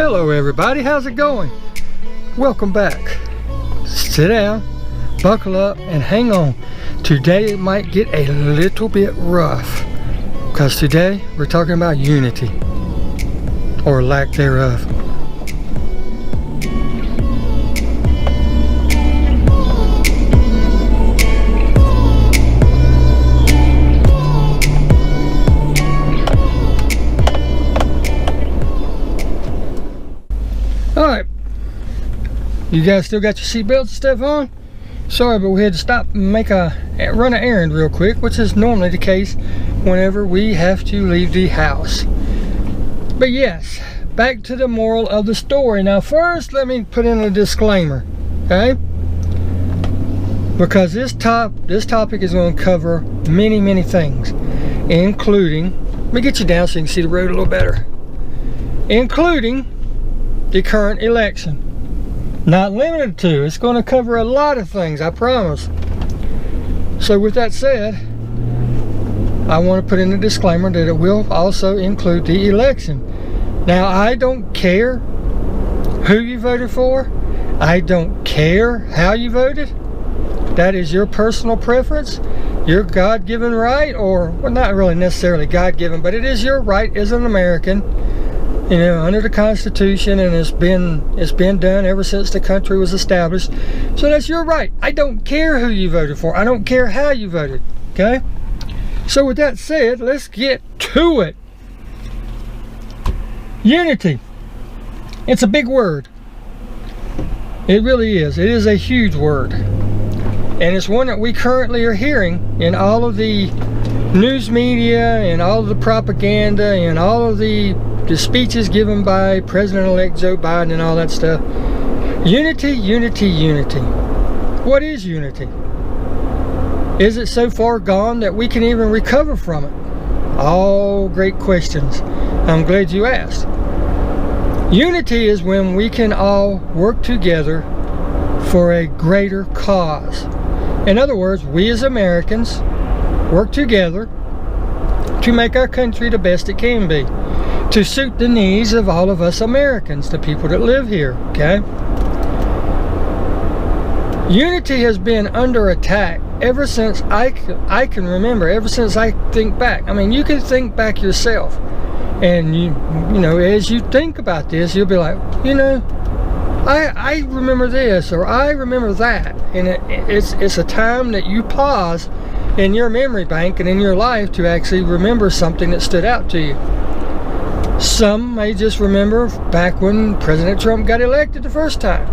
Hello everybody, how's it going? Welcome back. Sit down, buckle up, and hang on. Today it might get a little bit rough because today we're talking about unity, or lack thereof. Alright, you guys still got your seatbelts and stuff on? Sorry, but we had to stop and run an errand real quick, which is normally the case whenever we have to leave the house. But yes, back to the moral of the story. Now first, let me put in a disclaimer, okay? Because this topic is going to cover many things, including, let me get you down so you can see the road a little better, including the current election. Not limited to. It's going to cover a lot of things, I promise. So with that said, I want to put in a disclaimer that it will also include the election. Now, I don't care who you voted for. I don't care how you voted. That is your personal preference, your God-given right, or well, not really necessarily God-given, but it is your right as an American, you know, under the Constitution, and it's been done ever since the country was established. So that's your right. I don't care who you voted for. I don't care how you voted. Okay? So with that said, let's get to it. Unity. It's a big word. It really is. It is a huge word. And it's one that we currently are hearing in all of the news media and all of the propaganda and all of the speeches given by President-elect Joe Biden and all that stuff. Unity, unity, unity. What is unity? Is it so far gone that we can even recover from it? All great questions. I'm glad you asked. Unity is when we can all work together for a greater cause. In other words, we as Americans work together to make our country the best it can be, to suit the needs of all of us Americans, the people that live here, okay? Unity has been under attack ever since I can remember, ever since I think back. I mean, you can think back yourself, and you know, as you think about this, you'll be like, you know, I remember this, or I remember that, and it's a time that you pause in your memory bank and in your life to actually remember something that stood out to you. Some may just remember back when President Trump got elected the first time.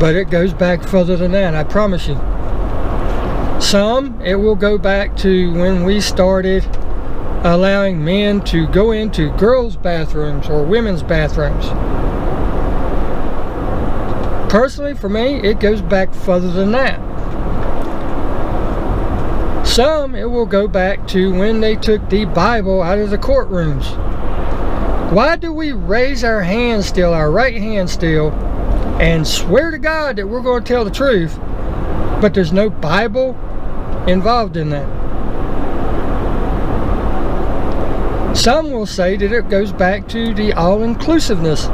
But it goes back further than that, I promise you. Some, it will go back to when we started allowing men to go into girls' bathrooms or women's bathrooms. Personally, for me, it goes back further than that. Some, it will go back to when they took the Bible out of the courtrooms. Why do we raise our hand still, our right hand still, and swear to God that we're going to tell the truth, but there's no Bible involved in that? Some will say that it goes back to the all-inclusiveness.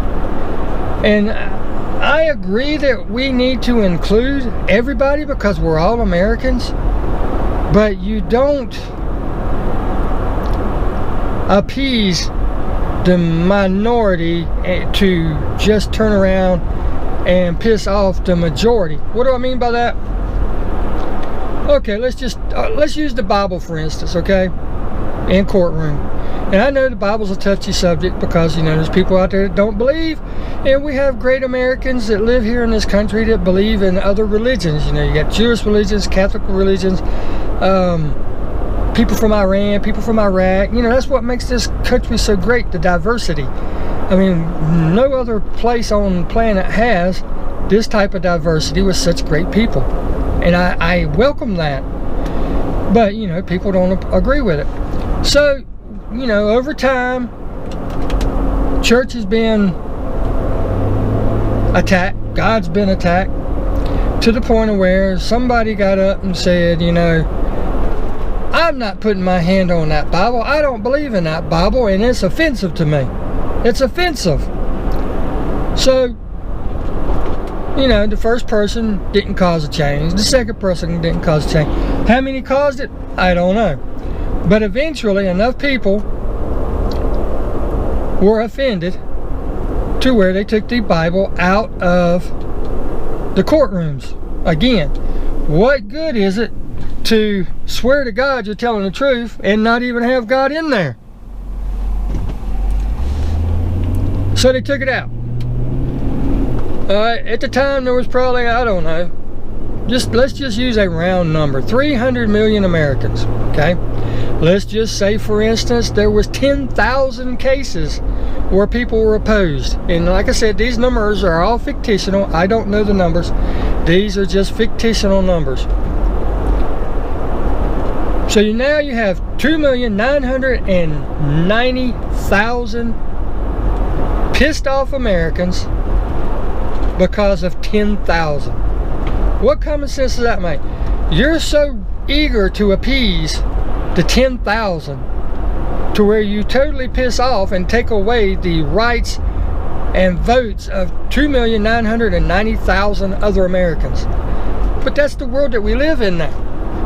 And I agree that we need to include everybody because we're all Americans, but you don't appease the minority to just turn around and piss off the majority. What do I mean by that? Okay, let's use the Bible for instance, okay? In courtroom. And I know the Bible's a touchy subject because, you know, there's people out there that don't believe, and we have great Americans that live here in this country that believe in other religions. You know, you got Jewish religions, Catholic religions, people from Iran, people from Iraq. You know, that's what makes this country so great, the diversity. I mean, no other place on the planet has this type of diversity with such great people. And I welcome that. But, you know, people don't agree with it. So, you know, over time, church has been attacked. God's been attacked to the point of where somebody got up and said, you know, I'm not putting my hand on that Bible. I don't believe in that Bible, and it's offensive to me. It's offensive. So, you know, the first person didn't cause a change. The second person didn't cause a change. How many caused it? I don't know. But eventually, enough people were offended to where they took the Bible out of the courtrooms. Again, what good is it to swear to God you're telling the truth and not even have God in there? So they took it out. At the time there was probably, I don't know, let's just use a round number, 300 million Americans, okay? Let's just say, for instance, there was 10,000 cases where people were opposed. And like I said, these numbers are all fictional. I don't know the numbers. These are just fictional numbers. So now you have 2,990,000 pissed off Americans because of 10,000. What common sense does that make? You're so eager to appease the 10,000 to where you totally piss off and take away the rights and votes of 2,990,000 other Americans. But that's the world that we live in now.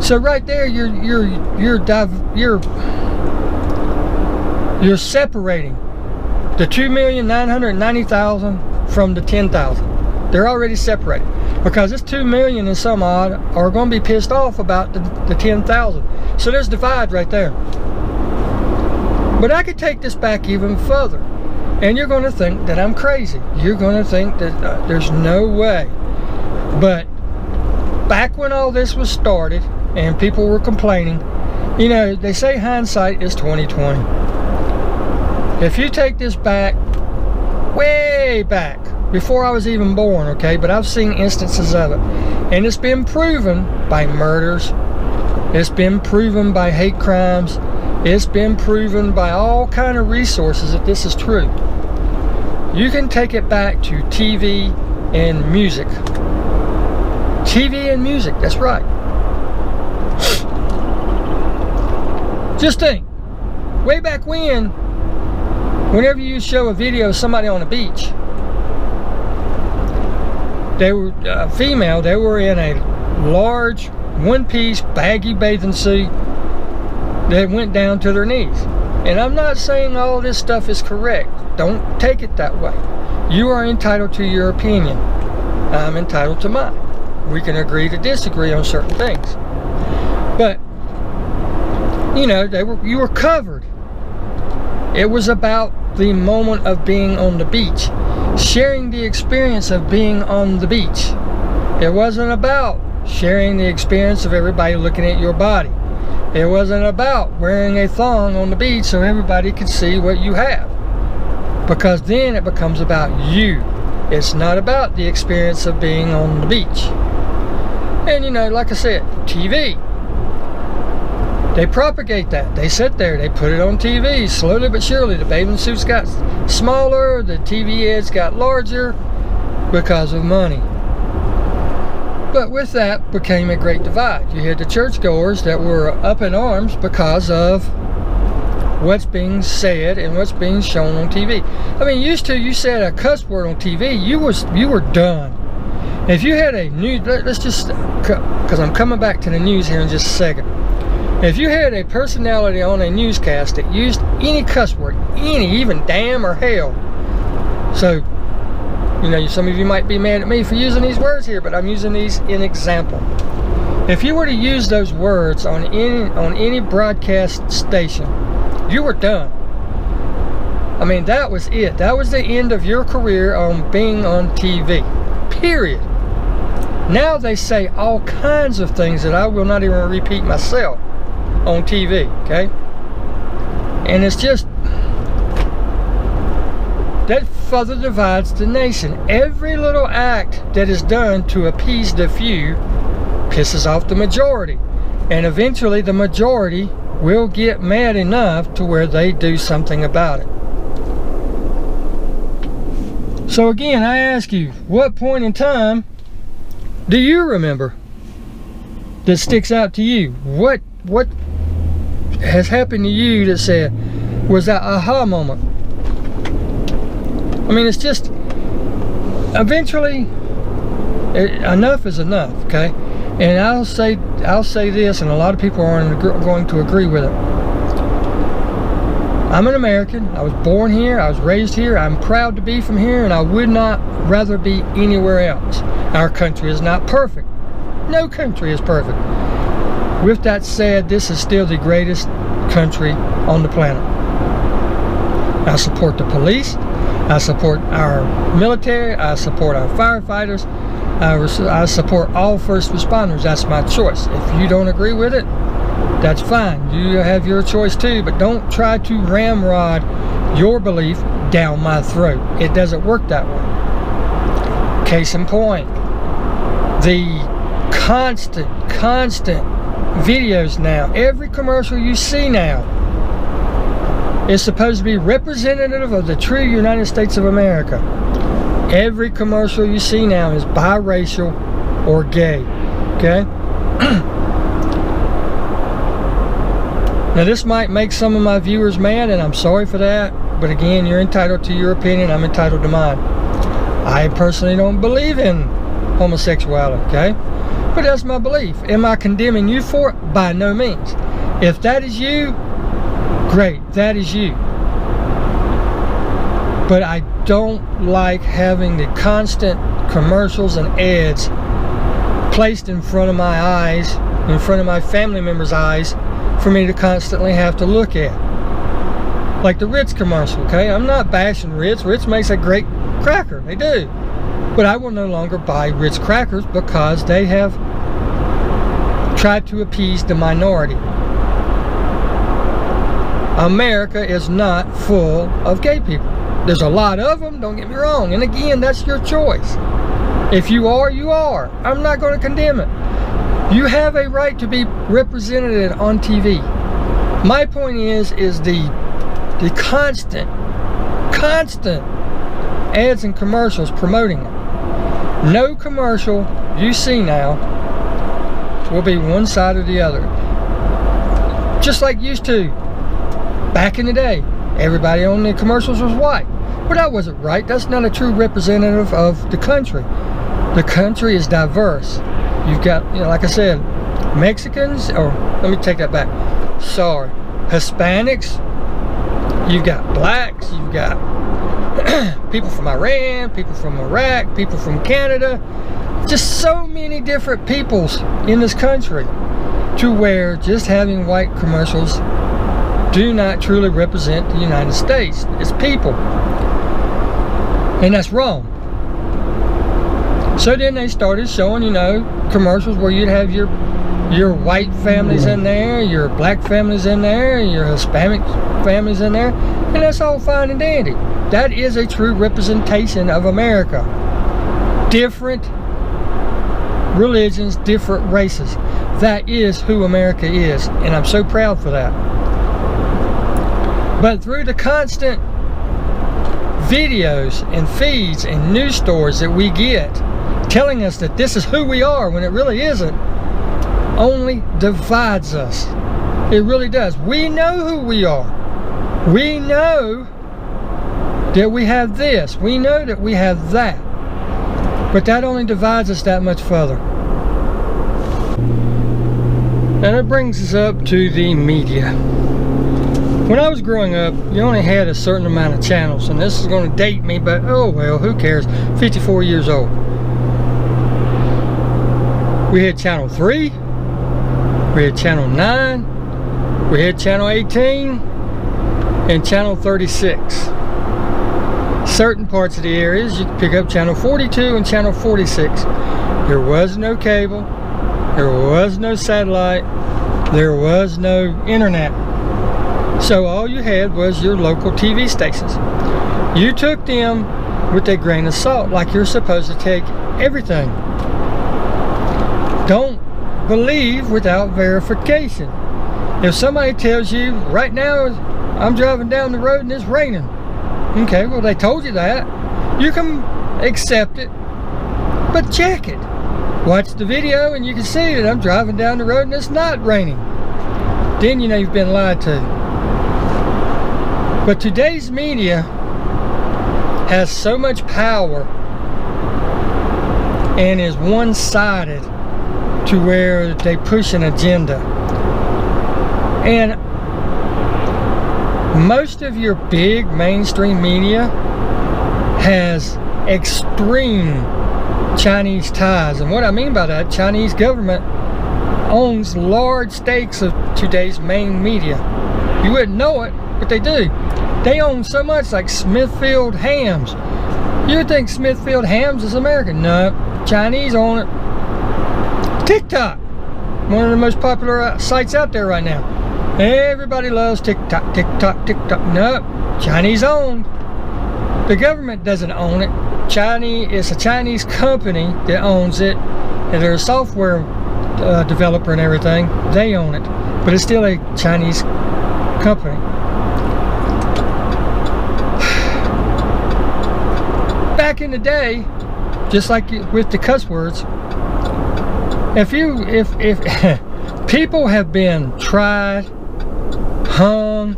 So right there, you're separating the 2,990,000 from the 10,000. They're already separated because this 2 million and some odd are going to be pissed off about the 10,000. So there's divide right there. But I could take this back even further, and you're going to think that I'm crazy. You're going to think that there's no way. But back when all this was started and people were complaining, you know, they say hindsight is 20/20. If you take this back, way back, before I was even born, okay, but I've seen instances of it, and it's been proven by murders, it's been proven by hate crimes, it's been proven by all kind of resources that this is true. You can take it back to TV and music. TV and music, that's right. Just think, way back when, whenever you show a video of somebody on a beach, they were female, they were in a large one-piece baggy bathing suit that went down to their knees. And I'm not saying all this stuff is correct. Don't take it that way. You are entitled to your opinion. I'm entitled to mine. We can agree to disagree on certain things. But, you know, you were covered. It was about the moment of being on the beach, sharing the experience of being on the beach. It wasn't about sharing the experience of everybody looking at your body. It wasn't about wearing a thong on the beach so everybody could see what you have. Because then it becomes about you. It's not about the experience of being on the beach. And you know, like I said, TV. They propagate that. They sit there, they put it on TV. Slowly but surely, the bathing suits got smaller, the TV ads got larger because of money. But with that became a great divide. You had the churchgoers that were up in arms because of what's being said and what's being shown on TV. I mean, used to, you said a cuss word on TV, you were done. If you had a news, let's just, because I'm coming back to the news here in just a second. If you had a personality on a newscast that used any cuss word, any, even damn or hell, so, you know, some of you might be mad at me for using these words here, but I'm using these in example. If you were to use those words on any broadcast station, you were done. I mean, that was it. That was the end of your career on being on TV. Period. Now they say all kinds of things that I will not even repeat myself on TV, okay? And it's just, that further divides the nation. Every little act that is done to appease the few pisses off the majority. And eventually the majority will get mad enough to where they do something about it. So again, I ask you, what point in time do you remember that sticks out to you? What has happened to you that said, was that aha moment? I mean, it's just, eventually, enough is enough, okay? And I'll say this, and a lot of people aren't going to agree with it. I'm an American. I was born here. I was raised here. I'm proud to be from here, and I would not rather be anywhere else. Our country is not perfect. No country is perfect. With that said, this is still the greatest country on the planet. I support the police. I support our military. I support our firefighters. I support all first responders. That's my choice. If you don't agree with it, that's fine. You have your choice too, but don't try to ramrod your belief down my throat. It doesn't work that way. Case in point, the constant videos now, every commercial you see now is supposed to be representative of the true United States of America. Every commercial you see now is biracial or gay, okay? Now this might make some of my viewers mad, and I'm sorry for that, but again, you're entitled to your opinion, I'm entitled to mine. I personally don't believe in homosexuality, okay? But that's my belief. Am I condemning you for it? By no means. If that is you, great, that is you. But I don't like having the constant commercials and ads placed in front of my eyes, in front of my family members' eyes, for me to constantly have to look at. Like the Ritz commercial, okay? I'm not bashing Ritz. Ritz makes a great cracker, they do. But I will no longer buy Ritz crackers because they have tried to appease the minority. America is not full of gay people. There's a lot of them, don't get me wrong. And again, that's your choice. If you are, you are. I'm not going to condemn it. You have a right to be represented on TV. My point is the constant ads and commercials promoting it. No commercial you see now will be one side or the other. Just like used to. Back in the day, everybody on the commercials was white. But that wasn't right. That's not a true representative of the country. The country is diverse. You've got, you know, like I said, Mexicans, or let me take that back. Sorry. Hispanics. You've got blacks. You've got people from Iran, people from Iraq, people from Canada. Just so many different peoples in this country, to where just having white commercials do not truly represent the United States. It's people. And that's wrong. So then they started showing, you know, commercials where you'd have your white families in there, your black families in there, your Hispanic families in there, and that's all fine and dandy. That is a true representation of America. Different religions, different races. That is who America is, and I'm so proud for that. But through the constant videos and feeds and news stories that we get telling us that this is who we are when it really isn't, only divides us. It really does. We know who we are. We know that we have this. We know that we have that. But that only divides us that much further. And it brings us up to the media. When I was growing up, you only had a certain amount of channels, and this is going to date me, but oh well, who cares? 54 years old. We had channel 3, we had channel 9, we had channel 18, and channel 36. Certain parts of the areas, you could pick up channel 42 and channel 46. There was no cable, there was no satellite, there was no internet. So all you had was your local TV stations. You took them with a grain of salt, like you're supposed to take everything. Don't believe without verification. If somebody tells you, right now I'm driving down the road and it's raining. Okay, well they told you that. You can accept it, but check it. Watch the video and you can see that I'm driving down the road and it's not raining. Then you know you've been lied to. But today's media has so much power and is one-sided to where they push an agenda. And most of your big mainstream media has extreme Chinese ties. And what I mean by that, Chinese government owns large stakes of today's main media. You wouldn't know it, but they do. They own so much, like Smithfield Hams. You would think Smithfield Hams is American. No, Chinese own it. TikTok, one of the most popular sites out there right now. Everybody loves TikTok, TikTok, TikTok. No, Chinese owned. The government doesn't own it. It's a Chinese company that owns it, and they're a software developer and everything. They own it, but it's still a Chinese company. Back in the day, just like with the cuss words, if people have been tried, hung,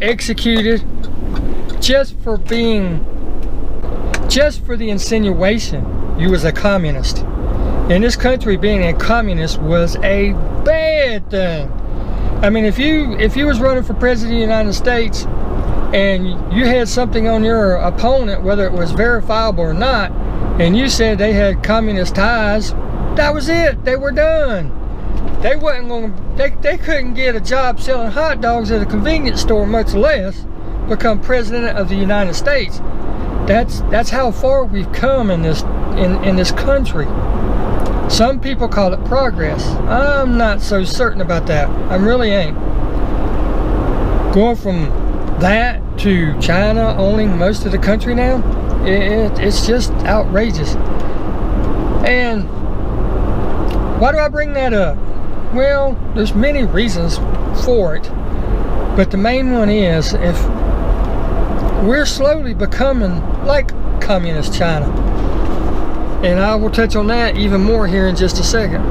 executed just for the insinuation you was a communist. In this country, being a communist was a bad thing. I mean, if you was running for president of the United States and you had something on your opponent, whether it was verifiable or not, and you said they had communist ties, that was it. They were done. They wasn't going to. They couldn't get a job selling hot dogs at a convenience store, much less become president of the United States. That's how far we've come in this country. Some people call it progress. I'm not so certain about that. I really ain't. Going from that to China owning most of the country now, it's just outrageous. And why do I bring that up? Well, there's many reasons for it, but the main one is if we're slowly becoming like communist China. And I will touch on that even more here in just a second.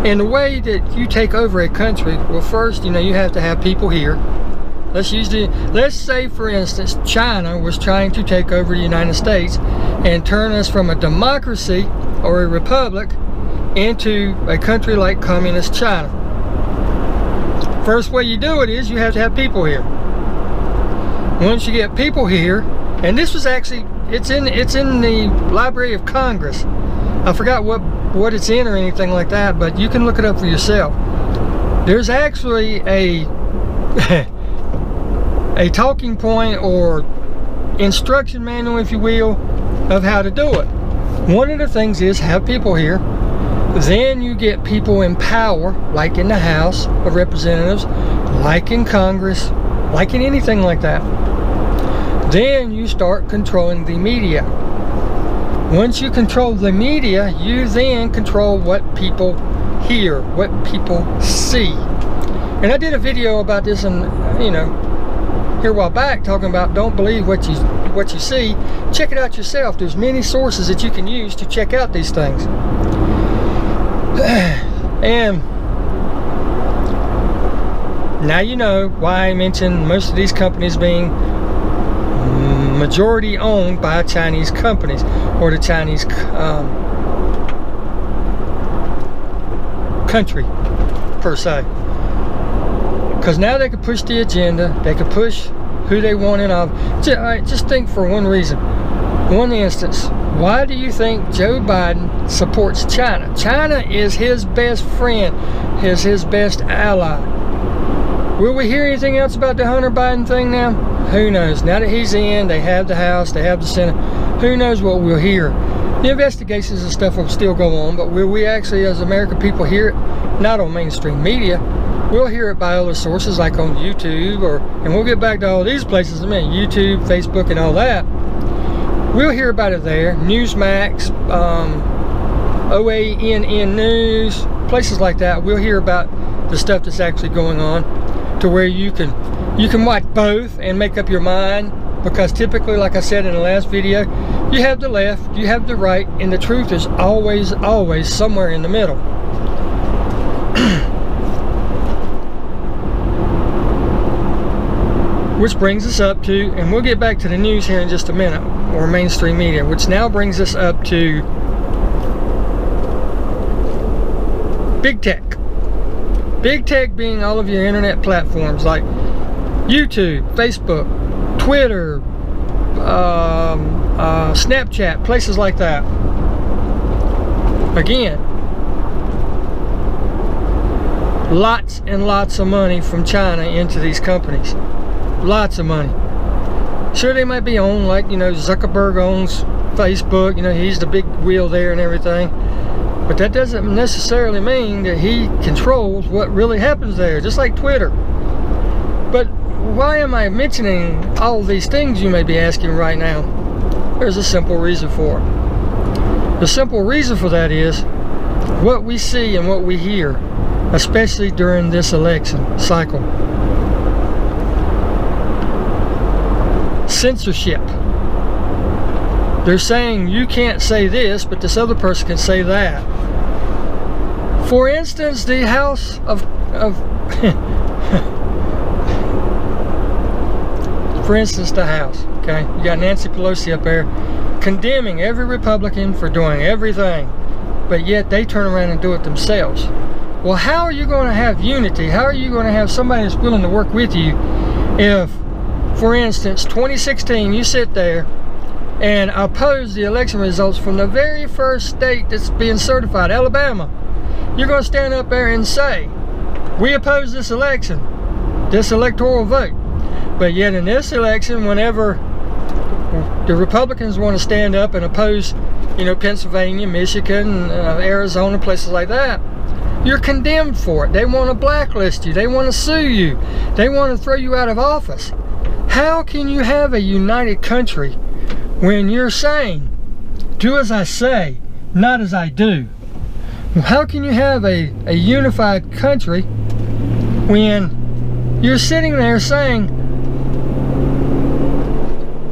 And the way that you take over a country, well, first, you have to have people here. Let's say, for instance, China was trying to take over the United States and turn us from a democracy or a republic into a country like communist China. First way you do it is you have to have people here. Once you get people here, and this was actually, it's in the Library of Congress. I forgot what it's in or anything like that, but you can look it up for yourself. There's actually a talking point or instruction manual, if you will, of how to do it. One of the things is have people here. Then you get people in power, like in the House of Representatives, like in Congress, like in anything like that. Then you start controlling the media. Once you control the media, you then control what people hear, what people see. And I did a video about this here a while back, talking about don't believe what you see. Check it out yourself. There's many sources that you can use to check out these things. And now you know why I mentioned most of these companies being majority owned by Chinese companies or the Chinese country per se. Because now they can push the agenda, they can push who they want in office. Just think for one instance, why do you think Joe Biden supports China? China is his best friend, is his best ally. Will we hear anything else about the Hunter Biden thing now? Who knows? Now that he's in, they have the House, they have the Senate, who knows what we'll hear. The investigations and stuff will still go on, but will we actually, as American people, hear it? Not on mainstream media. We'll hear it by other sources like on YouTube, and we'll get back to all these places in a minute, YouTube, Facebook, and all that. We'll hear about it there. Newsmax, OANN News, places like that. We'll hear about the stuff that's actually going on, to where you can watch both and make up your mind. Because typically, like I said in the last video, you have the left, you have the right, and the truth is always somewhere in the middle. which brings us up to, and we'll get back to the news here in just a minute, or mainstream media, which now brings us up to big tech. Big tech being all of your internet platforms like YouTube, Facebook, Twitter, Snapchat, places like that. Again, lots and lots of money from China into these companies. Lots of money. Sure, they might be owned, like, you know, Zuckerberg owns Facebook, you know, he's the big wheel there and everything. But that doesn't necessarily mean that he controls what really happens there, just like Twitter. But why am I mentioning all these things, you may be asking right now? There's a simple reason for it. The simple reason for that is what we see and what we hear, especially during this election cycle. Censorship. They're saying you can't say this, but this other person can say that. For instance, the House of for instance, the House, okay? You got Nancy Pelosi up there condemning every Republican for doing everything, but yet they turn around and do it themselves. Well, how are you going to have unity? How are you going to have somebody that's willing to work with you if, for instance, 2016, you sit there and oppose the election results from the very first state that's being certified, Alabama? You're going to stand up there and say, we oppose this election, this electoral vote. But yet in this election, whenever the Republicans want to stand up and oppose, you know, Pennsylvania, Michigan, Arizona, places like that, you're condemned for it. They want to blacklist you. They want to sue you. They want to throw you out of office. How can you have a united country when you're saying, do as I say, not as I do? How can you have a unified country when you're sitting there saying,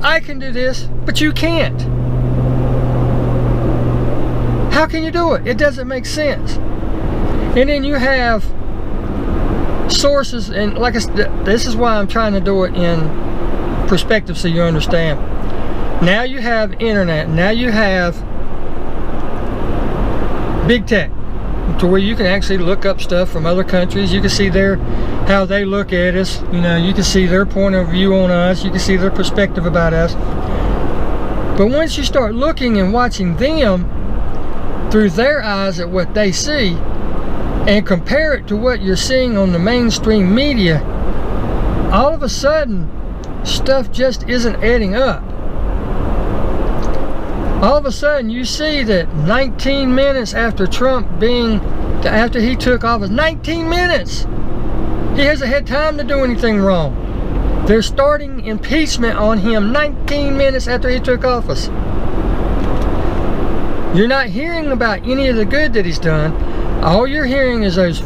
I can do this, but you can't? How can you do it? It doesn't make sense. And then you have sources, and like I said, this is why I'm trying to do it in perspective so you understand. Now you have internet, now you have big tech, to where you can actually look up stuff from other countries. You can see how they look at us. You know, you can see their point of view on us. You can see their perspective about us. But once you start looking and watching them through their eyes at what they see, and compare it to what you're seeing on the mainstream media, all of a sudden, stuff just isn't adding up. All of a sudden, you see that 19 minutes after after he took office, 19 minutes, he hasn't had time to do anything wrong. They're starting impeachment on him 19 minutes after he took office. You're not hearing about any of the good that he's done. All you're hearing is those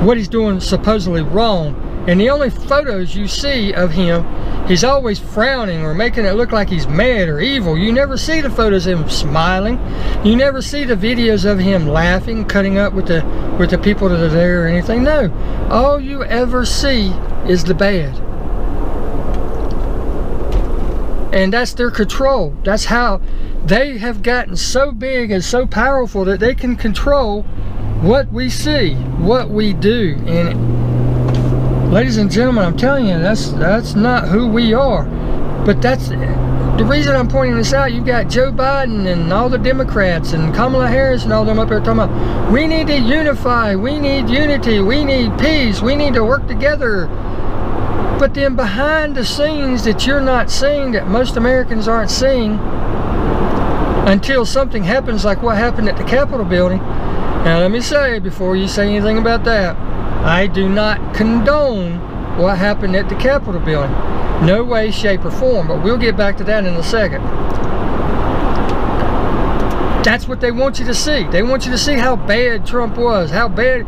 what he's doing supposedly wrong. And the only photos you see of him, he's always frowning or making it look like he's mad or evil. You never see the photos of him smiling. You never see the videos of him laughing, cutting up with the people that are there or anything. No. All you ever see is the bad. And that's their control. That's how they have gotten so big and so powerful that they can control what we see, what we do. And ladies and gentlemen, I'm telling you, that's not who we are. But that's the reason I'm pointing this out. You've got Joe Biden and all the Democrats and Kamala Harris and all them up there talking about, we need to unify, we need unity, we need peace, we need to work together. But then behind the scenes that you're not seeing, that most Americans aren't seeing, until something happens like what happened at the Capitol building. Now let me say, before you say anything about that, I do not condone what happened at the Capitol building. No way, shape, or form, but we'll get back to that in a second. That's what they want you to see. They want you to see how bad Trump was, how bad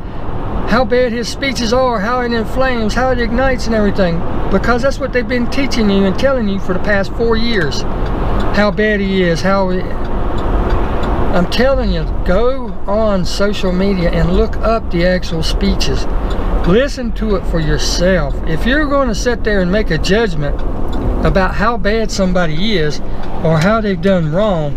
his speeches are, how it inflames, how it ignites and everything. Because that's what they've been teaching you and telling you for the past 4 years. How bad he is, I'm telling you, go on social media and look up the actual speeches. Listen to it for yourself. If you're going to sit there and make a judgment about how bad somebody is or how they've done wrong,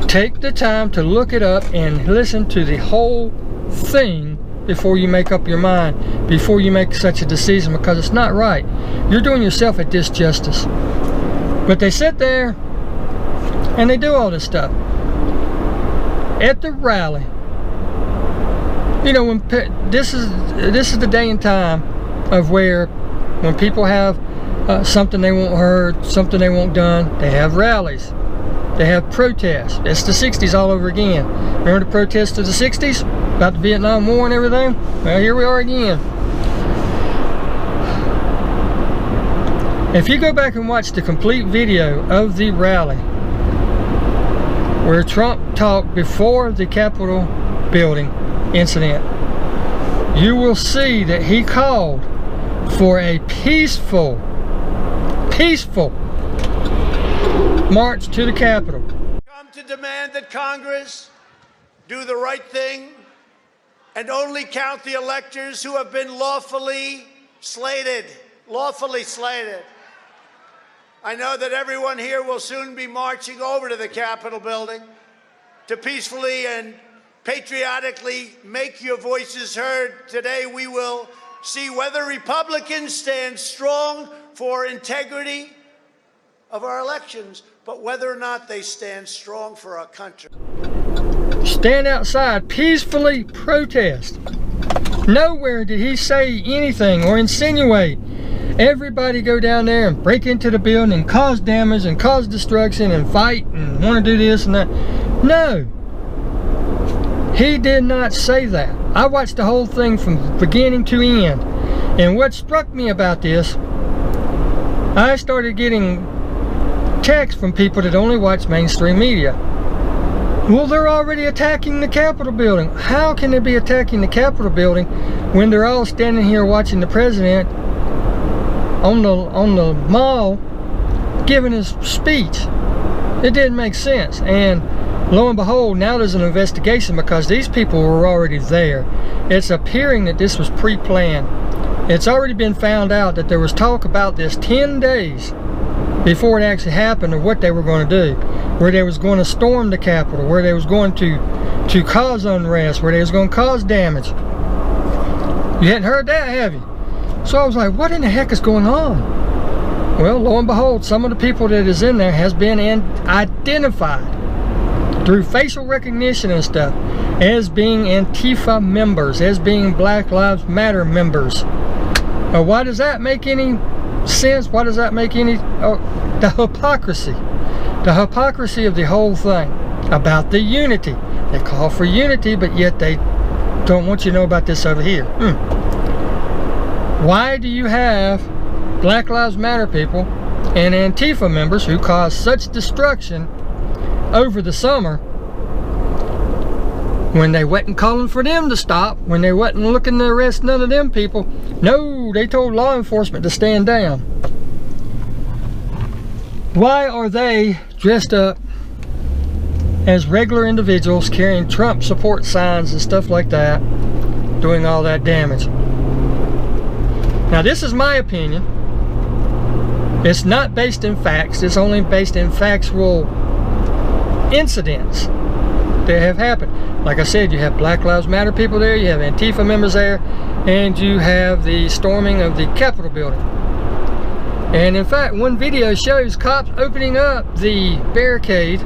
take the time to look it up and listen to the whole thing before you make up your mind, before you make such a decision, because it's not right. You're doing yourself a disjustice. But they sit there and they do all this stuff. At the rally, you know, when this is the day and time of where when people have something they want heard, something they want done, they have rallies, they have protests. It's the 60s all over again. Remember the protests of the 60s about the Vietnam War and everything? Well, here we are again. If you go back and watch the complete video of the rally where Trump talked before the Capitol building incident, you will see that he called for a peaceful march to the Capitol. Come to demand that Congress do the right thing and only count the electors who have been lawfully slated. I know that everyone here will soon be marching over to the Capitol building to peacefully and patriotically make your voices heard. Today we will see whether Republicans stand strong for integrity of our elections, but whether or not they stand strong for our country. Stand outside, peacefully protest. Nowhere did he say anything or insinuate everybody go down there and break into the building and cause damage and cause destruction and fight and want to do this and that. No. He did not say that. I watched the whole thing from beginning to end. And what struck me about this, I started getting texts from people that only watch mainstream media. Well, they're already attacking the Capitol building. How can they be attacking the Capitol building when they're all standing here watching the president on the mall giving his speech? It didn't make sense. And lo and behold, now there's an investigation because these people were already there. It's appearing that this was pre-planned. It's already been found out that there was talk about this 10 days before it actually happened, of what they were going to do, where they was going to storm the Capitol, where they was going to cause unrest, where they was going to cause damage. You hadn't heard that, have you? So I was like, what in the heck is going on? Well, lo and behold, some of the people that is in there has been identified through facial recognition and stuff as being Antifa members, as being Black Lives Matter members. Why does that make any sense? Why does that make any... the hypocrisy of the whole thing about the unity. They call for unity, but yet they don't want you to know about this over here. Why do you have Black Lives Matter people and Antifa members who caused such destruction over the summer when they wasn't calling for them to stop, when they wasn't looking to arrest none of them people? No, they told law enforcement to stand down. Why are they dressed up as regular individuals carrying Trump support signs and stuff like that, doing all that damage? Now, this is my opinion. It's not based in facts. It's only based in factual incidents that have happened. Like I said, you have Black Lives Matter people there, you have Antifa members there, and you have the storming of the Capitol building. And in fact, one video shows cops opening up the barricade.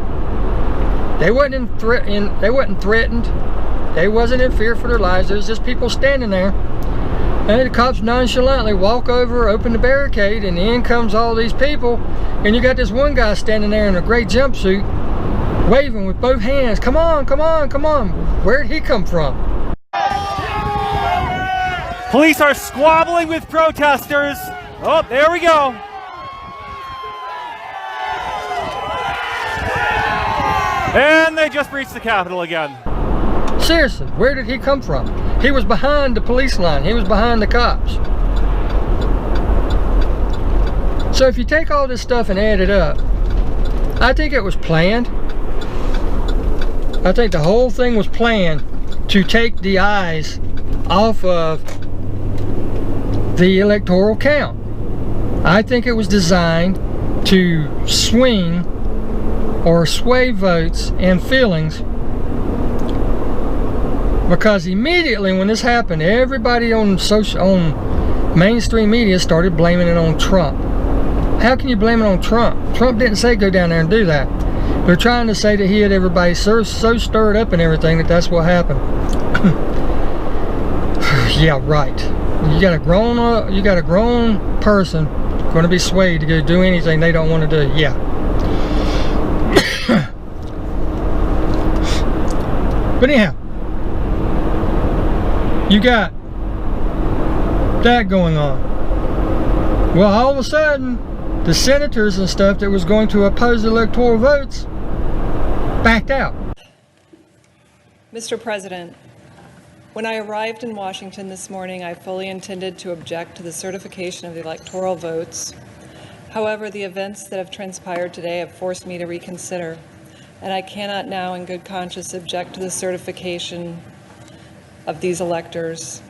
They wasn't threatened. They wasn't in fear for their lives. There was just people standing there. And the cops nonchalantly walk over, open the barricade, and in comes all these people. And you got this one guy standing there in a gray jumpsuit, waving with both hands. Come on, come on, come on. Where'd he come from? Police are squabbling with protesters. Oh, there we go. And they just breached the Capitol again. Seriously, where did he come from? He was behind the police line. He was behind the cops. So if you take all this stuff and add it up, I think it was planned. I think the whole thing was planned to take the eyes off of the electoral count. I think it was designed to swing or sway votes and feelings, because immediately when this happened, everybody on mainstream media started blaming it on Trump. How can you blame it on Trump? Trump didn't say go down there and do that. They're trying to say that he had everybody so stirred up and everything that that's what happened. Yeah, right. You got a grown person going to be swayed to go do anything they don't want to do. Yeah. But anyhow, you got that going on. Well, all of a sudden, the senators and stuff that was going to oppose electoral votes backed out. Mr. President, when I arrived in Washington this morning, I fully intended to object to the certification of the electoral votes. However, the events that have transpired today have forced me to reconsider, and I cannot now in good conscience object to the certification of these electors.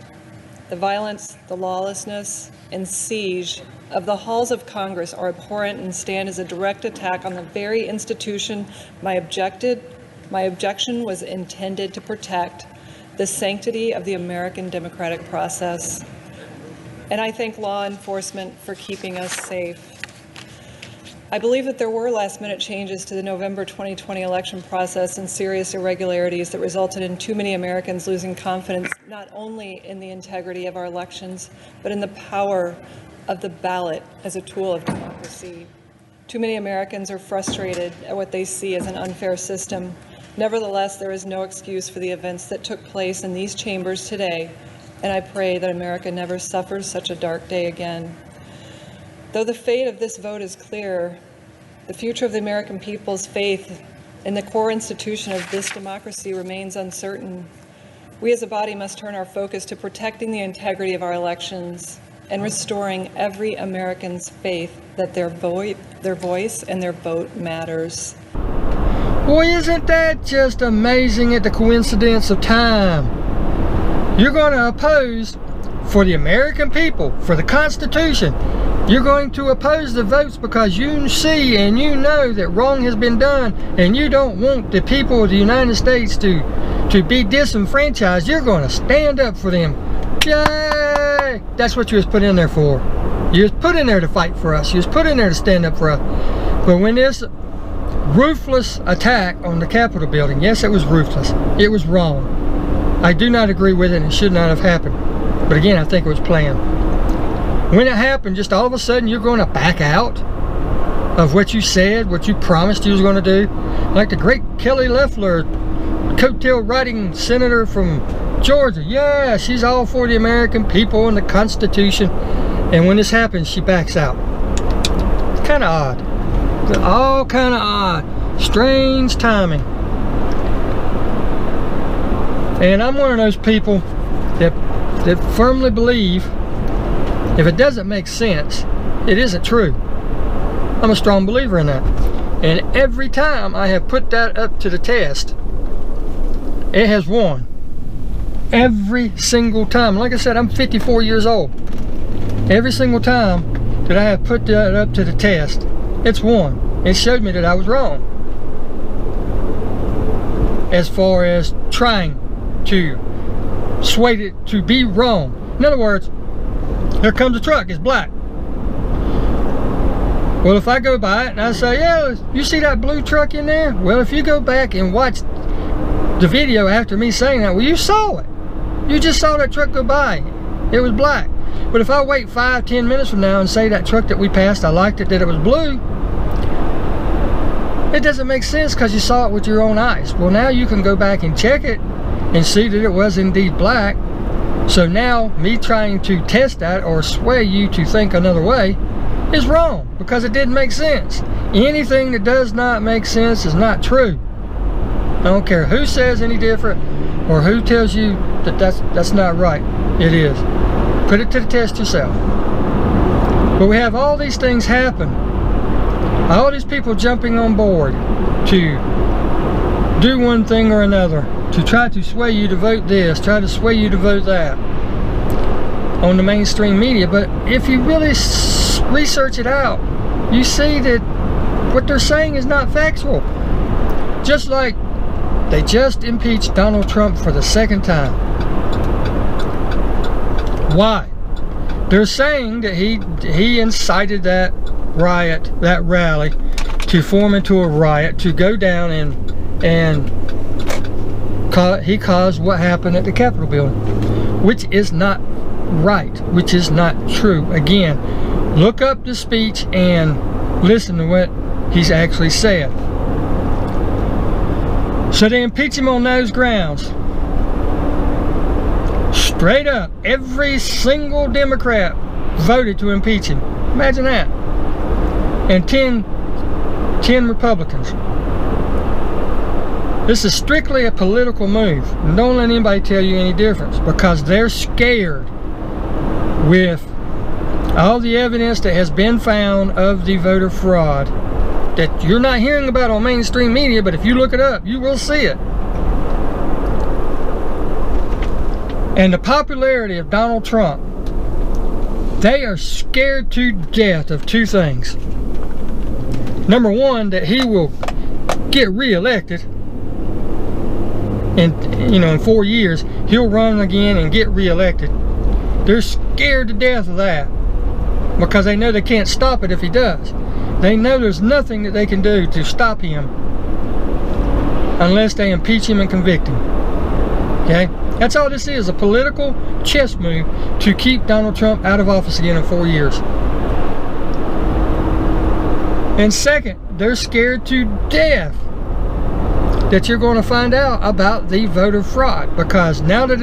The violence, the lawlessness, and siege of the halls of Congress are abhorrent and stand as a direct attack on the very institution my objection was intended to protect, the sanctity of the American democratic process. And I thank law enforcement for keeping us safe. I believe that there were last-minute changes to the November 2020 election process and serious irregularities that resulted in too many Americans losing confidence not only in the integrity of our elections, but in the power of the ballot as a tool of democracy. Too many Americans are frustrated at what they see as an unfair system. Nevertheless, there is no excuse for the events that took place in these chambers today, and I pray that America never suffers such a dark day again. Though the fate of this vote is clear, the future of the American people's faith in the core institution of this democracy remains uncertain. We as a body must turn our focus to protecting the integrity of our elections and restoring every American's faith that their voice and their vote matters. Boy, isn't that just amazing at the coincidence of time? You're going to oppose for the American people, for the Constitution. You're going to oppose the votes because you see and you know that wrong has been done, and you don't want the people of the United States to be disenfranchised. You're going to stand up for them. Yay! That's what you was put in there for. You was put in there to fight for us. You was put in there to stand up for us. But when this ruthless attack on the Capitol building, yes, it was ruthless. It was wrong. I do not agree with it, and it should not have happened. But again, I think it was planned. When it happened, just all of a sudden you're going to back out of what you said, what you promised you was going to do. Like the great Kelly Loeffler, coattail riding senator from Georgia. Yeah, she's all for the American people and the Constitution. And when this happens, she backs out. It's kind of odd. It's all kind of odd. Strange timing. And I'm one of those people that firmly believe if it doesn't make sense, it isn't true. I'm a strong believer in that. And every time I have put that up to the test, it has won. Every single time. Like I said, I'm 54 years old. Every single time that I have put that up to the test, it's won. It showed me that I was wrong. As far as trying to sway it to be wrong. In other words, here comes a truck, it's black. Well, if I go by it and I say, yeah, you see that blue truck in there? Well, if you go back and watch the video after me saying that, well, you saw it. You just saw that truck go by. It was black. But if I wait 5-10 minutes from now and say that truck that we passed, I liked it, that it was blue, it doesn't make sense because you saw it with your own eyes. Well, now you can go back and check it and see that it was indeed black. So now, me trying to test that or sway you to think another way is wrong because it didn't make sense. Anything that does not make sense is not true. I don't care who says any different or who tells you that that's not right. It is. Put it to the test yourself. But we have all these things happen. All these people jumping on board to do one thing or another, to try to sway you to vote this, try to sway you to vote that. on the mainstream media. But if you really research it out, you see that what they're saying is not factual. Just like they just impeached Donald Trump for the second time. Why? They're saying that he incited that riot, that rally, to form into a riot, to go down and he caused what happened at the Capitol building, which is not right, which is not true. Again, look up the speech and listen to what he's actually said. So they impeach him on those grounds. Straight up, every single Democrat voted to impeach him. Imagine that. And 10 Republicans. This is strictly a political move. And don't let anybody tell you any difference, because they're scared with all the evidence that has been found of the voter fraud that you're not hearing about on mainstream media, but if you look it up, you will see it. And the popularity of Donald Trump, they are scared to death of two things. Number one, that he will get reelected, and in 4 years he'll run again and get reelected. They're scared to death of that because they know they can't stop it if he does. They know there's nothing that they can do to stop him unless they impeach him and convict him. Okay? That's all this is, a political chess move to keep Donald Trump out of office again in 4 years. And second, they're scared to death that you're going to find out about the voter fraud, because now that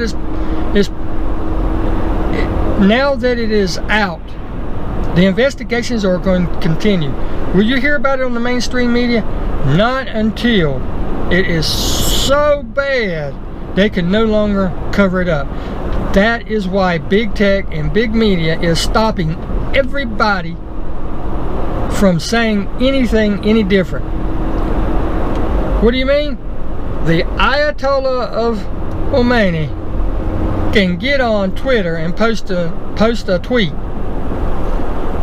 it is out, the investigations are going to continue. Will you hear about it on the mainstream media? Not until it is so bad they can no longer cover it up. That is why big tech and big media is stopping everybody from saying anything any different. What do you mean? The Ayatollah of Khomeini can get on Twitter and post a tweet,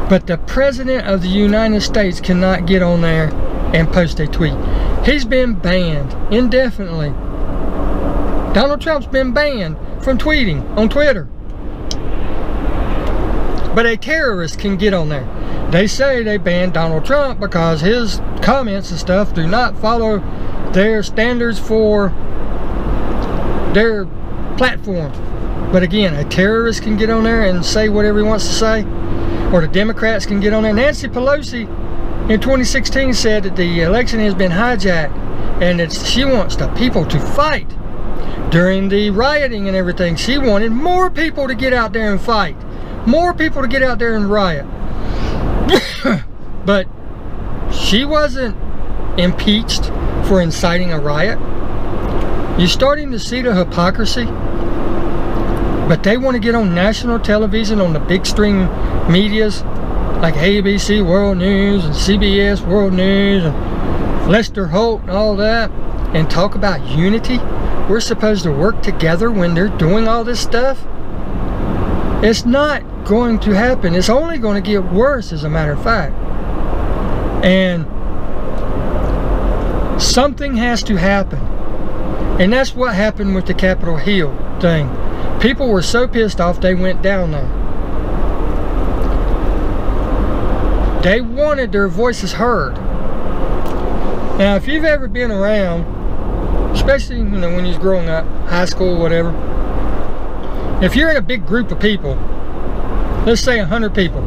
but the President of the United States cannot get on there and post a tweet. He's been banned indefinitely. Donald Trump's been banned from tweeting on Twitter. But a terrorist can get on there. They say they banned Donald Trump because his comments and stuff do not follow their standards for their platform. But again, a terrorist can get on there and say whatever he wants to say. Or the Democrats can get on there. Nancy Pelosi in 2016 said that the election has been hijacked and that she wants the people to fight. During the rioting and everything, she wanted more people to get out there and fight. More people to get out there and riot. But she wasn't impeached for inciting a riot. You're starting to see the hypocrisy. But they want to get on national television, on the big stream medias like ABC World News and CBS World News and Lester Holt and all that, and talk about unity. We're supposed to work together when they're doing all this stuff. It's not going to happen. It's only going to get worse, as a matter of fact. And something has to happen. And that's what happened with the Capitol Hill thing. People were so pissed off they went down there. They wanted their voices heard. Now, if you've ever been around, especially when you're growing up, high school, whatever, if you're in a big group of people, let's say 100 people,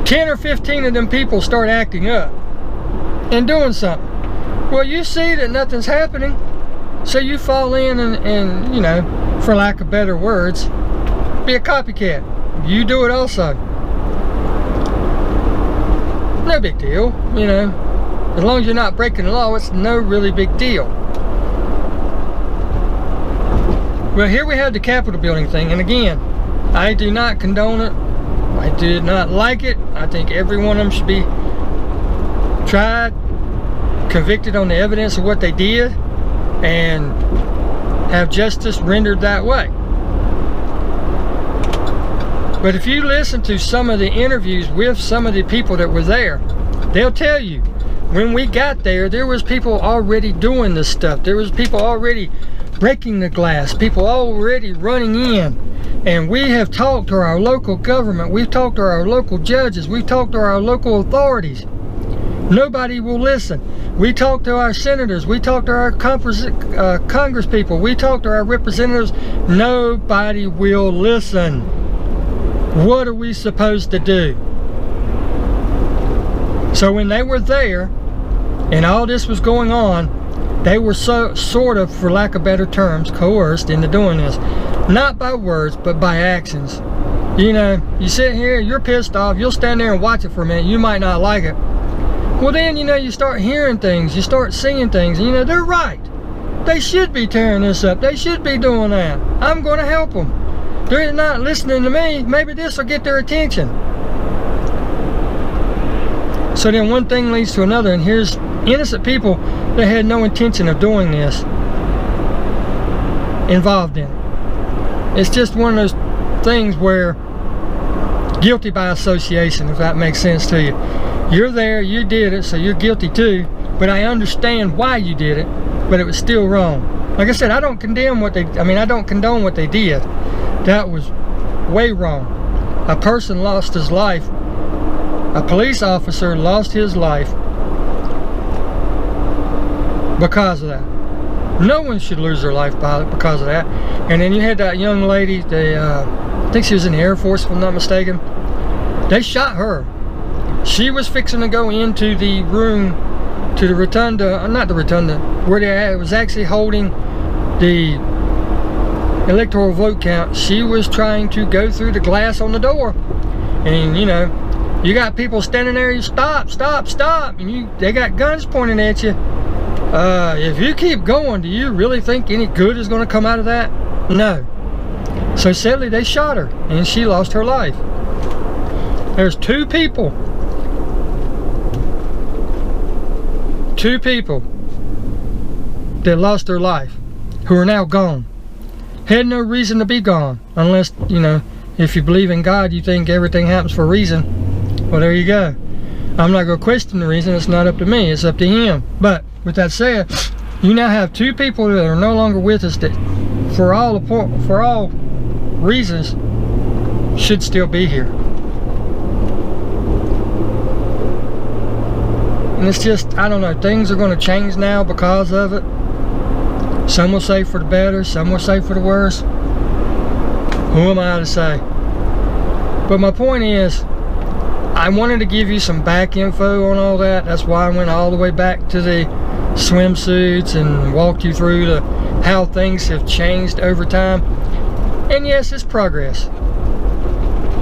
10 or 15 of them people start acting up and doing something. Well, you see that nothing's happening, so you fall in and for lack of better words, be a copycat. You do it also. No big deal, as long as you're not breaking the law, it's no really big deal. Well, here we have the Capitol building thing, and again, I do not condone it. I did not like it. I think every one of them should be tried, convicted on the evidence of what they did, and have justice rendered that way. But if you listen to some of the interviews with some of the people that were there, they'll tell you, when we got there, there was people already doing this stuff. There was people already breaking the glass, people already running in. And we have talked to our local government, we've talked to our local judges, we've talked to our local authorities. Nobody will listen. We talk to our senators, we talk to our Congress people, we talk to our representatives. Nobody will listen. What are we supposed to do? So when they were there and all this was going on, they were sort of, for lack of better terms, coerced into doing this. Not by words, but by actions. You know, you sit here, you're pissed off, you'll stand there and watch it for a minute, you might not like it. Well then, you know, you start hearing things, you start seeing things, and you know, they're right. They should be tearing this up, they should be doing that. I'm going to help them. They're not listening to me, maybe this will get their attention. So then one thing leads to another, and here's innocent people that had no intention of doing this involved in it. It's just one of those things where guilty by association, if that makes sense to you. You're there, you did it, so you're guilty too, but I understand why you did it, but it was still wrong. Like I said, I don't condone what they did. That was way wrong. A person lost his life. A police officer lost his life because of that. No one should lose their life because of that. And then you had that young lady, I think she was in the Air Force if I'm not mistaken. They shot her. She was fixing to go into the room, to the rotunda, not the rotunda, where they was actually holding the electoral vote count. She was trying to go through the glass on the door. And you know, you got people standing there, you stop, and they got guns pointing at you. If you keep going, do you really think any good is going to come out of that? No. So sadly, they shot her, and she lost her life. There's two people that lost their life, who are now gone. Had no reason to be gone, unless, you know, if you believe in God, you think everything happens for a reason. Well, there you go. I'm not going to question the reason. It's not up to me. It's up to him. But with that said, you now have two people that are no longer with us that, for all reasons, should still be here. And it's just, I don't know, things are going to change now because of it. Some will say for the better, some will say for the worse. Who am I to say? But my point is, I wanted to give you some back info on all that. That's why I went all the way back to the swimsuits and walked you through how things have changed over time. And yes, it's progress.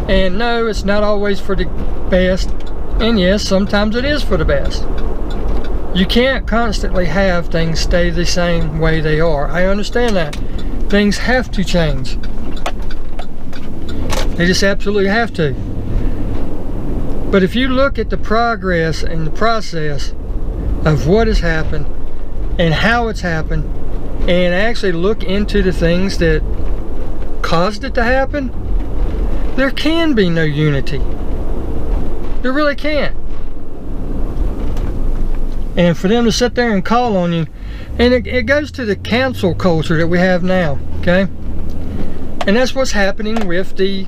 And no, it's not always for the best. And yes, sometimes it is for the best. You can't constantly have things stay the same way they are. I understand that. Things have to change. They just absolutely have to. But if you look at the progress and the process of what has happened and how it's happened, and actually look into the things that caused it to happen, there can be no unity. There really can't. And for them to sit there and call on you, and it goes to the cancel culture that we have now, okay? And that's what's happening with the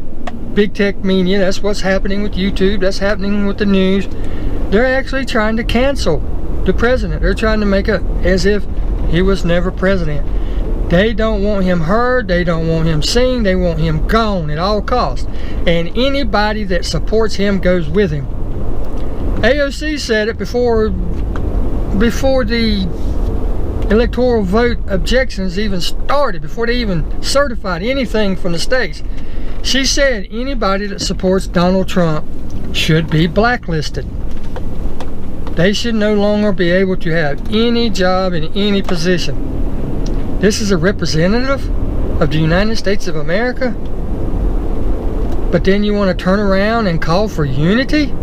big tech media, that's what's happening with YouTube, that's happening with the news. They're actually trying to cancel the president. They're trying to make it as if he was never president. They don't want him heard, they don't want him seen, they want him gone at all costs. And anybody that supports him goes with him. AOC said it before the electoral vote objections even started, before they even certified anything from the states. She said anybody that supports Donald Trump should be blacklisted. They should no longer be able to have any job in any position. This is a representative of the United States of America? But then you want to turn around and call for unity?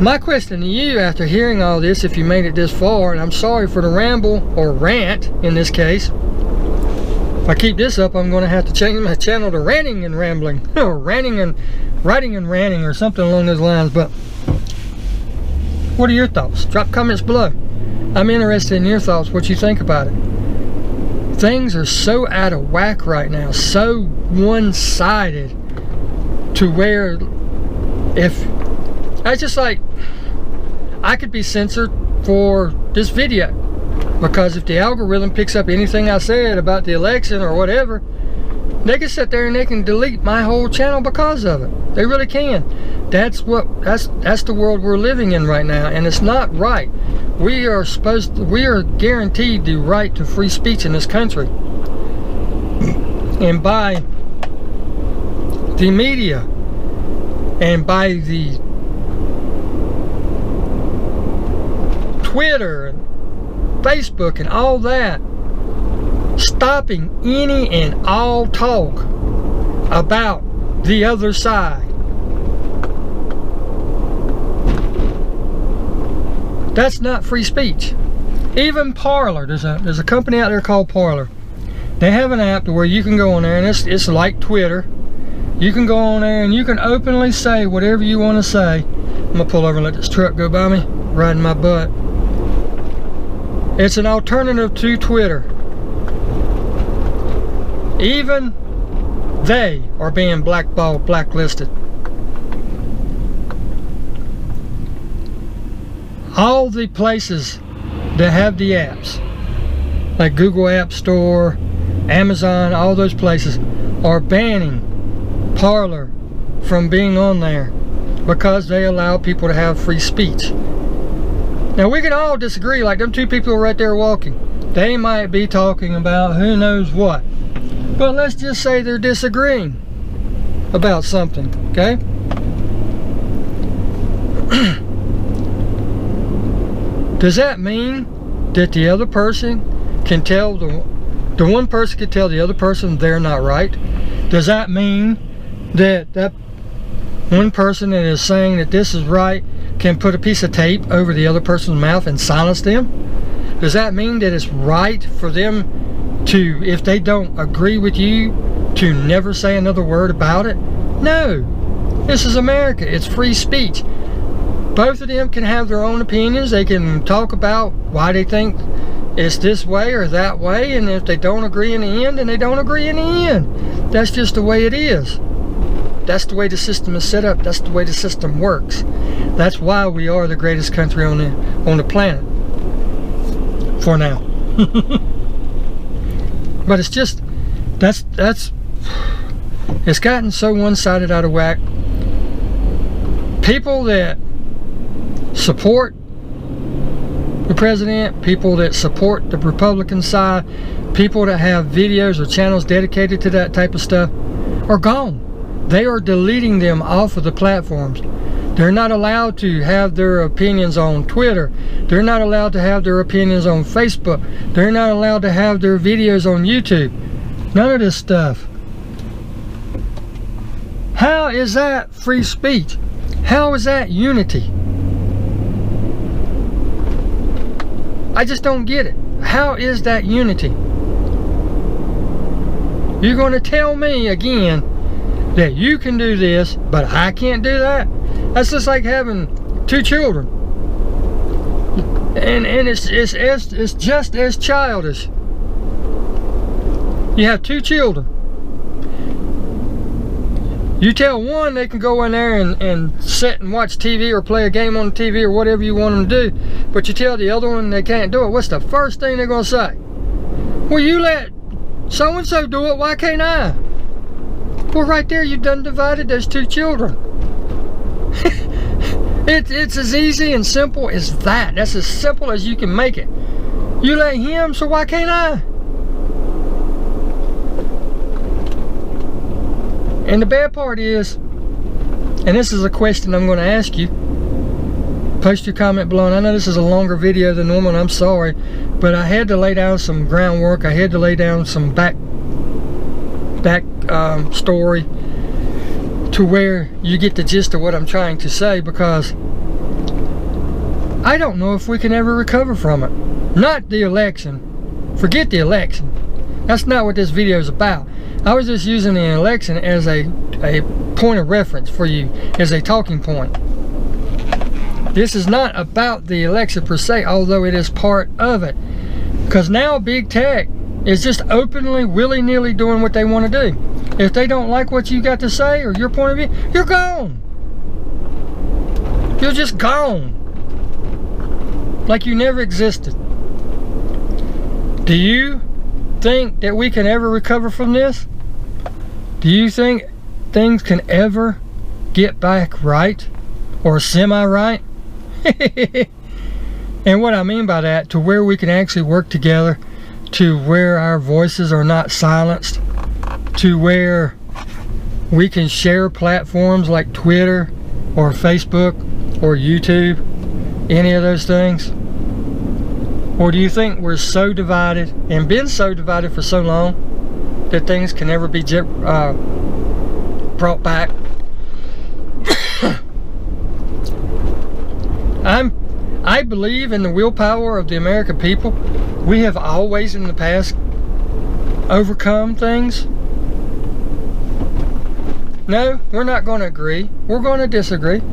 My question to you after hearing all this, if you made it this far, and I'm sorry for the ramble, or rant in this case, If I keep this up, I'm going to have to change my channel to ranting and rambling, or ranting and writing and ranting, or something along those lines. But what are your thoughts? Drop comments below. I'm interested in your thoughts, what you think about it. Things are so out of whack right now, so one-sided, to where if I just like, I could be censored for this video, because if the algorithm picks up anything I said about the election or whatever, they can sit there and they can delete my whole channel because of it. They really can. That's the world we're living in right now, and it's not right. We are guaranteed the right to free speech in this country. And by the media and by the Twitter and Facebook and all that, stopping any and all talk about the other side. That's not free speech. Even Parler, there's a company out there called Parler. They have an app to where you can go on there, and it's like Twitter. You can go on there and you can openly say whatever you want to say. I'm gonna pull over and let this truck go by me, riding my butt. It's an alternative to Twitter. Even they are being blackballed, blacklisted. All the places that have the apps, like Google App Store, Amazon, all those places are banning Parler from being on there because they allow people to have free speech. Now we can all disagree, like them two people right there walking. They might be talking about who knows what. But let's just say they're disagreeing about something, okay? Does that mean that the other person can tell the one person can tell the other person they're not right? Does that mean that that one person that is saying that this is right can put a piece of tape over the other person's mouth and silence them? Does that mean that it's right for them to, if they don't agree with you, to never say another word about it? No. This is America. It's free speech. Both of them can have their own opinions. They can talk about why they think it's this way or that way, and if they don't agree in the end, then they don't agree in the end. That's just the way it is. That's the way the system is set up. That's the way the system works. That's why we are the greatest country on the planet. For now. But it's just, it's gotten so one-sided, out of whack. People that support the president, people that support the Republican side, people that have videos or channels dedicated to that type of stuff are gone. They are deleting them off of the platforms. They're not allowed to have their opinions on Twitter. They're not allowed to have their opinions on Facebook. They're not allowed to have their videos on YouTube. None of this stuff. How is that free speech? How is that unity? I just don't get it. How is that unity? You're going to tell me again that you can do this, but I can't do that? That's just like having two children. And it's just as childish. You have two children. You tell one they can go in there and sit and watch TV or play a game on the TV or whatever you want them to do, but you tell the other one they can't do it. What's the first thing they're going to say? Well, you let so-and-so do it, why can't I? Well, right there you done divided those two children. It's as easy and simple as that. That's as simple as you can make it. You let him, so why can't I? And the bad part is, and this is a question I'm going to ask you, post your comment below. And I know this is a longer video than normal, and I'm sorry, but I had to lay down some groundwork. I had to lay down some back story to where you get the gist of what I'm trying to say, because I don't know if we can ever recover from it. Not the election. Forget the election. That's not what this video is about. I was just using the election as a point of reference for you, as a talking point. This is not about the election per se, although it is part of it. Because now big tech is just openly, willy-nilly doing what they want to do. If they don't like what you got to say or your point of view, you're gone. You're just gone. Like you never existed. Do you think that we can ever recover from this? Do you think things can ever get back right? Or semi-right? And what I mean by that, to where we can actually work together, to where our voices are not silenced, to where we can share platforms like Twitter or Facebook or YouTube, any of those things? Or do you think we're so divided and been so divided for so long that things can never be brought back? I believe in the willpower of the American people. We have always in the past overcome things. No, we're not going to agree. We're going to disagree.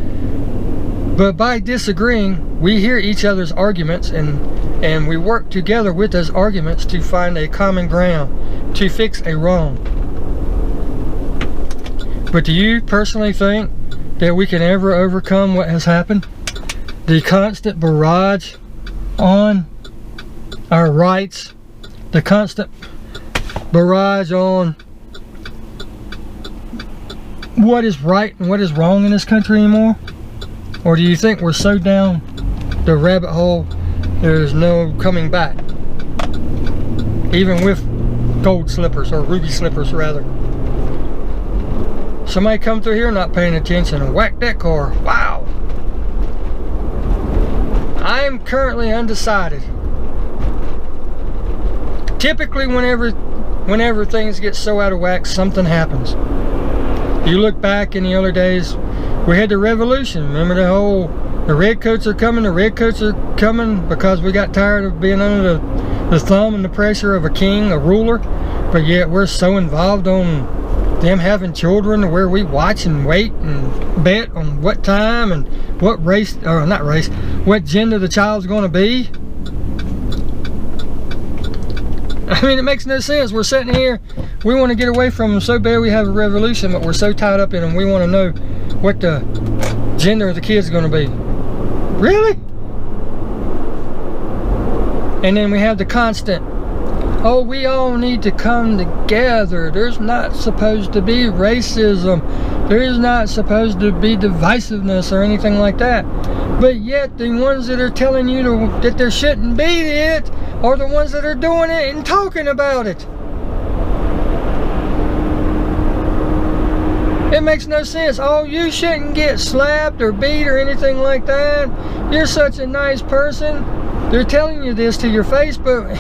But by disagreeing, we hear each other's arguments and we work together with those arguments to find a common ground, to fix a wrong. But do you personally think that we can ever overcome what has happened? The constant barrage on our rights, the constant barrage on what is right and what is wrong in this country anymore? Or do you think we're so down the rabbit hole there's no coming back? Even with gold slippers, or ruby slippers rather. Somebody come through here not paying attention and whack that car. Wow! I am currently undecided. Typically whenever things get so out of whack, something happens. You look back in the other days, we had the revolution. Remember the redcoats are coming, because we got tired of being under the thumb and the pressure of a king, a ruler. But yet we're so involved on them having children where we watch and wait and bet on what time and what race, or not race, what gender the child's going to be. I mean, it makes no sense. We're sitting here, we want to get away from them so bad we have a revolution, but we're so tied up in them, we want to know what the gender of the kid's going to be. Really? And then we have the constant, oh, we all need to come together. There's not supposed to be racism. There's not supposed to be divisiveness or anything like that. But yet the ones that are telling you that there shouldn't be it are the ones that are doing it and talking about it. It makes no sense. Oh, you shouldn't get slapped or beat or anything like that. You're such a nice person. They're telling you this to your face, but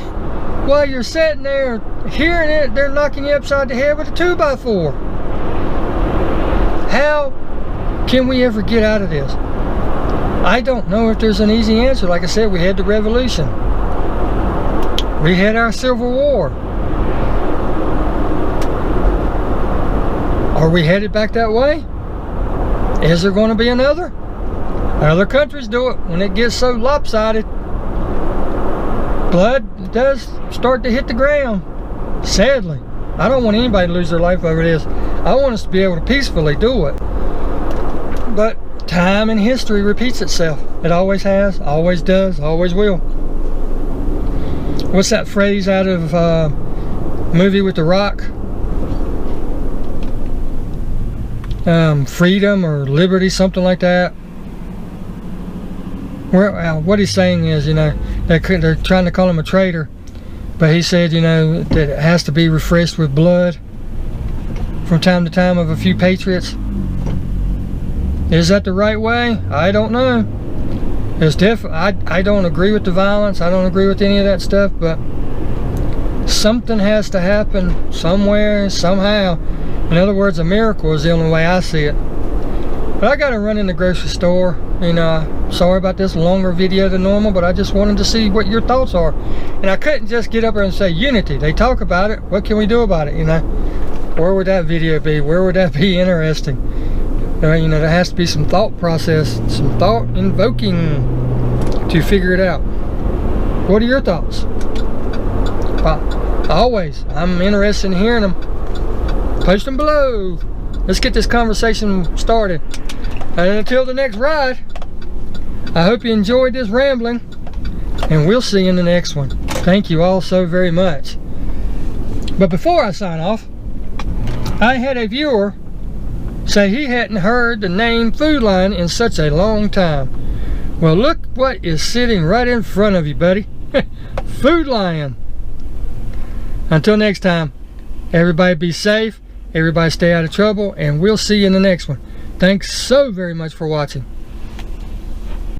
while you're sitting there hearing it, they're knocking you upside the head with a 2x4. How can we ever get out of this? I don't know if there's an easy answer. Like I said, we had the revolution. We had our Civil War. Are we headed back that way? Is there going to be another? Other countries do it when it gets so lopsided. Blood does start to hit the ground. Sadly. I don't want anybody to lose their life over this. I want us to be able to peacefully do it. But time and history repeats itself. It always has, always does, always will. What's that phrase out of movie with The Rock? Freedom or liberty, something like that. What he's saying is, you know, they're trying to call him a traitor, but he said, you know, that it has to be refreshed with blood from time to time of a few patriots. Is that the right way? I don't know. It's I don't agree with the violence. I don't agree with any of that stuff, but something has to happen somewhere, somehow. In other words, a miracle is the only way I see it. But I gotta run in the grocery store, and sorry about this longer video than normal, but I just wanted to see what your thoughts are. And I couldn't just get up there and say unity. They talk about it. What can we do about it? Where would that video be? Where would that be interesting? There has to be some thought process, some thought invoking to figure it out. What are your thoughts? Always, I'm interested in hearing them. Post them below. Let's get this conversation started. And until the next ride, I hope you enjoyed this rambling, and we'll see you in the next one. Thank you all so very much. But before I sign off, I had a viewer say he hadn't heard the name Food Lion in such a long time. Well, look what is sitting right in front of you, buddy. Food Lion. Until next time, everybody be safe, everybody stay out of trouble, and we'll see you in the next one. Thanks so very much for watching.